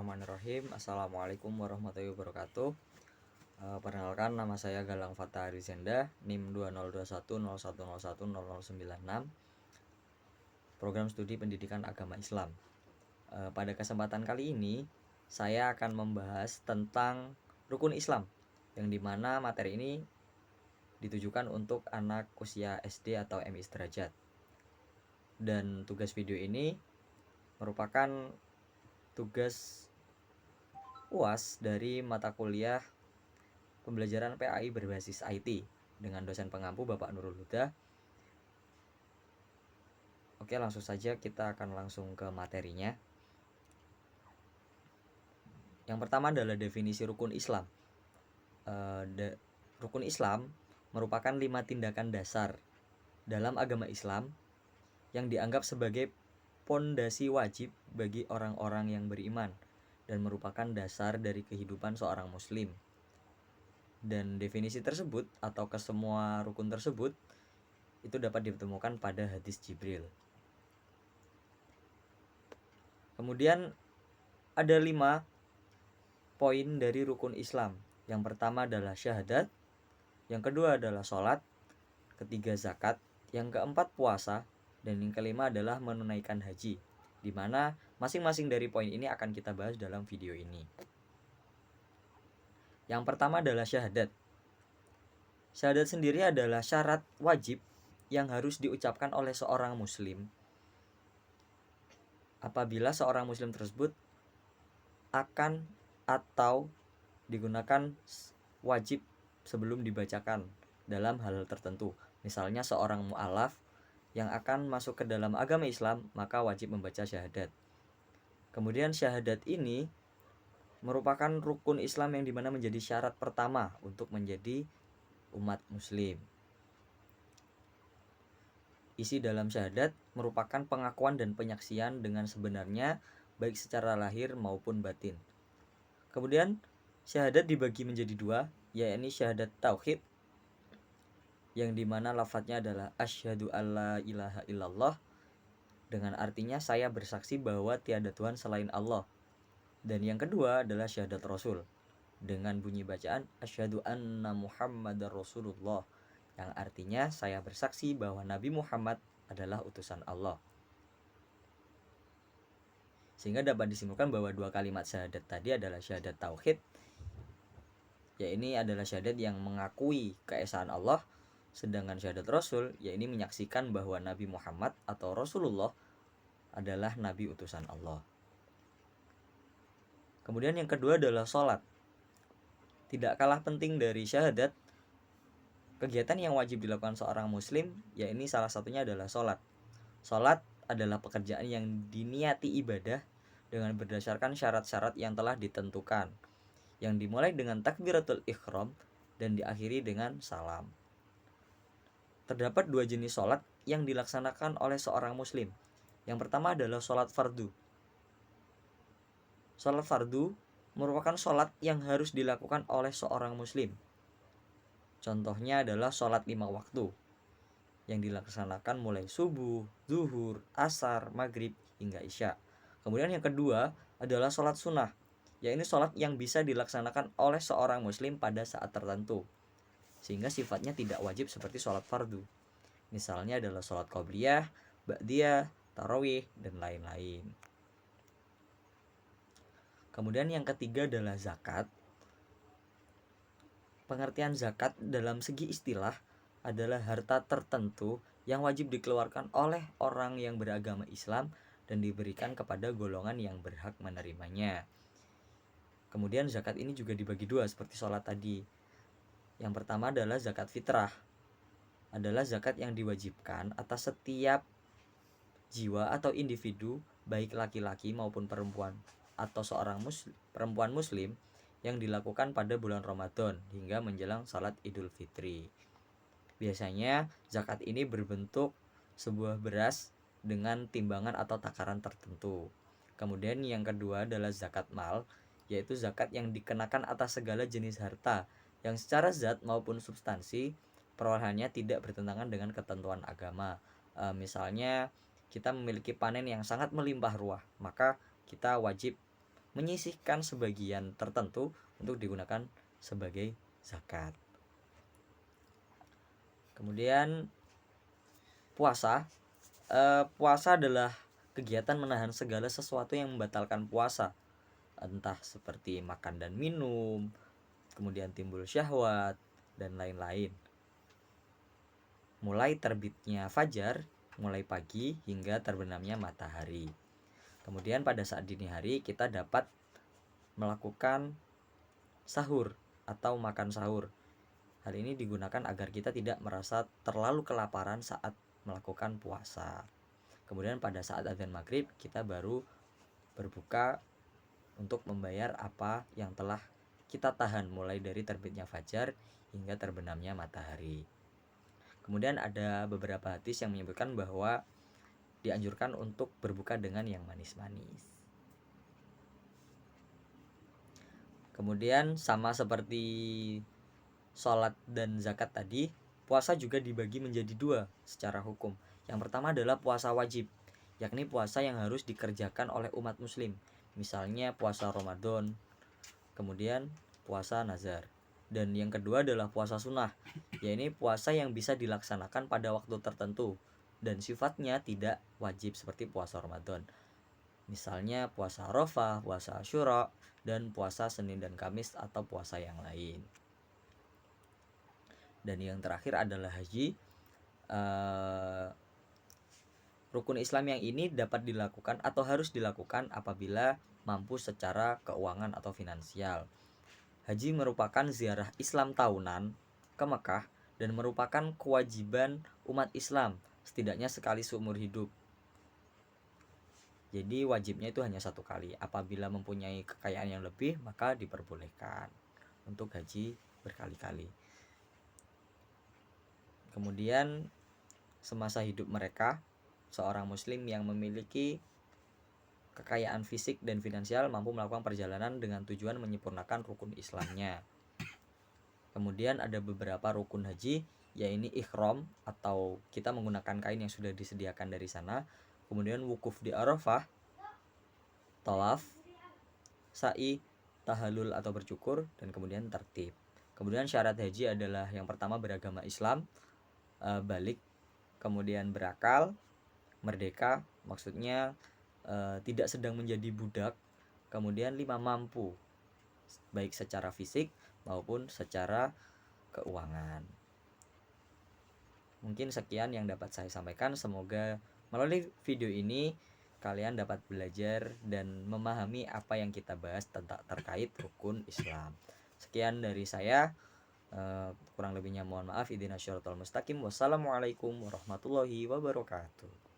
Bismillahirrahmanirrahim. Assalamualaikum warahmatullahi wabarakatuh. Perkenalkan, nama saya Galang Fatah Arizenda, NIM 202101010096, Program Studi Pendidikan Agama Islam. Pada kesempatan kali ini, saya akan membahas tentang rukun Islam, yang dimana materi ini ditujukan untuk anak usia SD atau MI sederajat. Dan tugas video ini merupakan tugas UAS dari mata kuliah pembelajaran PAI berbasis IT dengan dosen pengampu Bapak Nurul Huda. Oke, langsung saja kita akan langsung ke materinya. Yang pertama adalah definisi rukun Islam. Rukun Islam merupakan 5 tindakan dasar dalam agama Islam yang dianggap sebagai pondasi wajib bagi orang-orang yang beriman dan merupakan dasar dari kehidupan seorang muslim. Dan definisi tersebut atau kesemua rukun tersebut itu dapat ditemukan pada hadis Jibril. Kemudian ada 5 poin dari rukun Islam. Yang pertama adalah syahadat, yang kedua adalah sholat, ketiga zakat, yang keempat puasa, dan yang kelima adalah menunaikan haji, di mana masing-masing dari poin ini akan kita bahas dalam video ini. Yang pertama adalah syahadat. Syahadat sendiri adalah syarat wajib yang harus diucapkan oleh seorang muslim apabila seorang muslim tersebut akan atau digunakan wajib sebelum dibacakan dalam hal tertentu. Misalnya seorang mu'alaf yang akan masuk ke dalam agama Islam, maka wajib membaca syahadat. Kemudian syahadat ini merupakan rukun Islam yang dimana menjadi syarat pertama untuk menjadi umat muslim. Isi dalam syahadat merupakan pengakuan dan penyaksian dengan sebenarnya baik secara lahir maupun batin. Kemudian syahadat dibagi menjadi 2, yakni syahadat tauhid yang dimana lafadznya adalah asyhadu alla ilaha illallah, dengan artinya saya bersaksi bahwa tiada Tuhan selain Allah. Dan yang kedua adalah syahadat Rasul dengan bunyi bacaan asyhadu anna Muhammadar Rasulullah, yang artinya saya bersaksi bahwa Nabi Muhammad adalah utusan Allah. Sehingga dapat disimpulkan bahwa 2 kalimat syahadat tadi adalah syahadat tauhid, ya ini adalah syahadat yang mengakui keesaan Allah, sedangkan syahadat Rasul ya ini menyaksikan bahwa Nabi Muhammad atau Rasulullah adalah Nabi utusan Allah. Kemudian yang kedua adalah sholat. Tidak kalah penting dari syahadat, kegiatan yang wajib dilakukan seorang muslim ya ini salah satunya adalah sholat. Sholat adalah pekerjaan yang diniati ibadah dengan berdasarkan syarat-syarat yang telah ditentukan, yang dimulai dengan takbiratul ihram dan diakhiri dengan salam. Terdapat 2 jenis sholat yang dilaksanakan oleh seorang muslim. Yang pertama adalah sholat fardu. Sholat fardu merupakan sholat yang harus dilakukan oleh seorang muslim. Contohnya adalah sholat 5 waktu yang dilaksanakan mulai subuh, zuhur, asar, maghrib, hingga isya. Kemudian yang kedua adalah sholat sunnah, yaitu sholat yang bisa dilaksanakan oleh seorang muslim pada saat tertentu, sehingga sifatnya tidak wajib seperti sholat fardu. Misalnya adalah sholat qobliyah, ba'diyah, tarawih, dan lain-lain. Kemudian yang ketiga adalah zakat. Pengertian zakat dalam segi istilah adalah harta tertentu yang wajib dikeluarkan oleh orang yang beragama Islam dan diberikan kepada golongan yang berhak menerimanya. Kemudian zakat ini juga dibagi 2 seperti sholat tadi. Yang pertama adalah zakat fitrah. Adalah zakat yang diwajibkan atas setiap jiwa atau individu, baik laki-laki maupun perempuan, atau seorang perempuan muslim, yang dilakukan pada bulan Ramadan hingga menjelang salat Idul Fitri. Biasanya zakat ini berbentuk sebuah beras dengan timbangan atau takaran tertentu. Kemudian yang kedua adalah zakat mal, yaitu zakat yang dikenakan atas segala jenis harta yang secara zat maupun substansi perolehannya tidak bertentangan dengan ketentuan agama. Misalnya kita memiliki panen yang sangat melimpah ruah, maka kita wajib menyisihkan sebagian tertentu untuk digunakan sebagai zakat. Kemudian puasa. Puasa adalah kegiatan menahan segala sesuatu yang membatalkan puasa, entah seperti makan dan minum, kemudian timbul syahwat, dan lain-lain. Mulai terbitnya fajar, mulai pagi hingga terbenamnya matahari. Kemudian pada saat dini hari kita dapat melakukan sahur atau makan sahur. Hal ini digunakan agar kita tidak merasa terlalu kelaparan saat melakukan puasa. Kemudian pada saat adzan maghrib kita baru berbuka untuk membayar apa yang telah kita tahan mulai dari terbitnya fajar hingga terbenamnya matahari. Kemudian ada beberapa hadis yang menyebutkan bahwa dianjurkan untuk berbuka dengan yang manis-manis. Kemudian sama seperti sholat dan zakat tadi, puasa juga dibagi menjadi dua secara hukum. Yang pertama adalah puasa wajib, yakni puasa yang harus dikerjakan oleh umat muslim. Misalnya puasa Ramadan, kemudian puasa nazar. Dan yang kedua adalah puasa sunnah, yaitu puasa yang bisa dilaksanakan pada waktu tertentu dan sifatnya tidak wajib seperti puasa Ramadan. Misalnya puasa Arafah, puasa Asyura, dan puasa Senin dan Kamis atau puasa yang lain. Dan yang terakhir adalah haji. Rukun Islam yang ini dapat dilakukan atau harus dilakukan apabila mampu secara keuangan atau finansial. Haji merupakan ziarah Islam tahunan ke Mekah dan merupakan kewajiban umat Islam setidaknya sekali seumur hidup. Jadi wajibnya itu hanya satu kali. Apabila mempunyai kekayaan yang lebih, maka diperbolehkan untuk haji berkali-kali. Kemudian semasa hidup mereka, seorang muslim yang memiliki kekayaan fisik dan finansial mampu melakukan perjalanan dengan tujuan menyempurnakan rukun Islamnya. Kemudian ada beberapa rukun haji, yaitu ihram atau kita menggunakan kain yang sudah disediakan dari sana. Kemudian wukuf di Arafah, tawaf, sa'i, tahallul atau bercukur, dan kemudian tertib. Kemudian syarat haji adalah yang pertama beragama Islam, balik, kemudian berakal, merdeka, maksudnya tidak sedang menjadi budak, kemudian 5 mampu baik secara fisik maupun secara keuangan. Mungkin sekian yang dapat saya sampaikan. Semoga melalui video ini kalian dapat belajar dan memahami apa yang kita bahas tentang terkait rukun Islam. Sekian dari saya. Kurang lebihnya mohon maaf. Ihdinas syiratal mustaqim. Wassalamualaikum warahmatullahi wabarakatuh.